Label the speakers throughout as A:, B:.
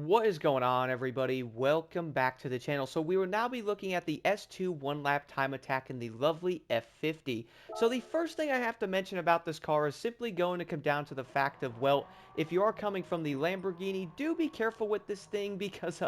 A: What is going on, everybody? Welcome back to the channel. So we will now be looking at the S2 one-lap time attack in the lovely F50. So the first thing I have to mention about this car is simply going to come down to the fact of, well, if you are coming from the Lamborghini, do be careful with this thing because,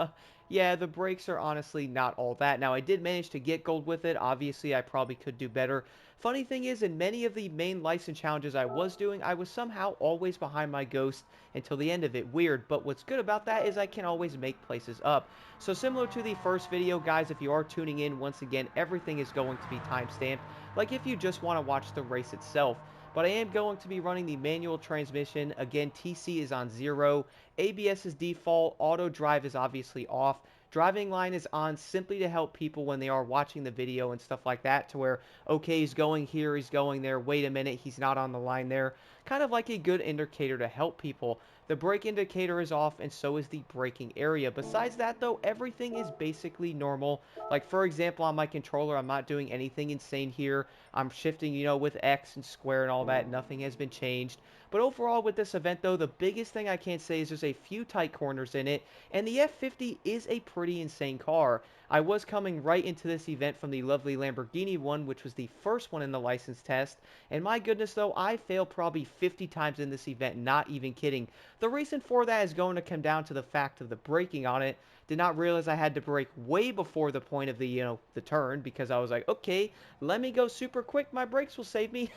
A: yeah, the brakes are honestly not all that. Now, I did manage to get gold with it. Obviously, I probably could do better. Funny thing is, in many of the main license challenges I was doing, I was somehow always behind my Ghost until the end of it. Weird, but what's good about that is I can always make places up. So similar to the first video, guys, if you are tuning in, once again, everything is going to be timestamped, like if you just want to watch the race itself. But I am going to be running the manual transmission. Again, TC is on 0, ABS is default, auto drive is obviously off. Driving line is on simply to help people when they are watching the video and stuff like that, to where, okay, he's going here, he's going there, wait a minute, he's not on the line there. Kind of like a good indicator to help people. The brake indicator is off, and so is the braking area. Besides that, though, everything is basically normal. Like, for example, on my controller, I'm not doing anything insane here. I'm shifting, with X and square and all that. Nothing has been changed. But overall, with this event, though, the biggest thing I can say is there's a few tight corners in it, and the F50 is a pretty insane car. I was coming right into this event from the lovely Lamborghini one, which was the first one in the license test, and my goodness, though, I failed probably 50 times in this event, not even kidding. The reason for that is going to come down to the fact of the braking on it. Did not realize I had to brake way before the point of the turn, because I was like, okay, let me go super quick, my brakes will save me.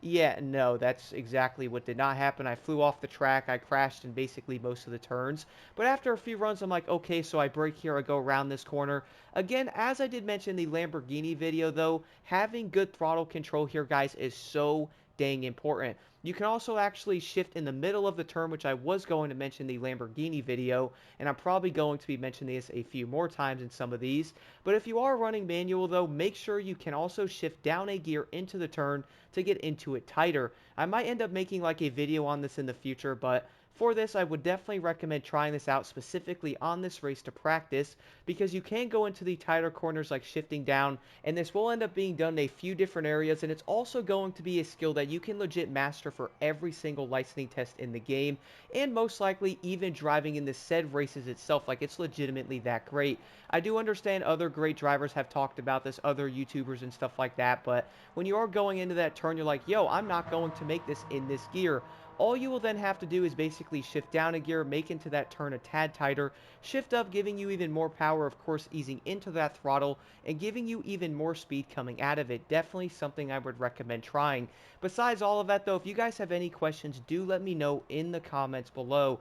A: Yeah, no, that's exactly what did not happen. I flew off the track, I crashed in basically most of the turns. But after a few runs, I'm like, okay, so I brake here, I go around this corner. Again, as I did mention in the Lamborghini video, though, having good throttle control here, guys, is so dang important. You can also actually shift in the middle of the turn, which I was going to mention in the Lamborghini video, and I'm probably going to be mentioning this a few more times in some of these. But if you are running manual, though, make sure you can also shift down a gear into the turn to get into it tighter. I might end up making like a video on this in the future, but for this, I would definitely recommend trying this out specifically on this race to practice, because you can go into the tighter corners like shifting down, and this will end up being done in a few different areas, and it's also going to be a skill that you can legit master for every single licensing test in the game, and most likely even driving in the said races itself. Like, it's legitimately that great. I do understand other great drivers have talked about this, other YouTubers and stuff like that, but when you are going into that turn, you're like, yo, I'm not going to make this in this gear. All you will then have to do is basically shift down a gear, make into that turn a tad tighter, shift up, giving you even more power, of course, easing into that throttle, and giving you even more speed coming out of it. Definitely something I would recommend trying. Besides all of that, though, if you guys have any questions, do let me know in the comments below.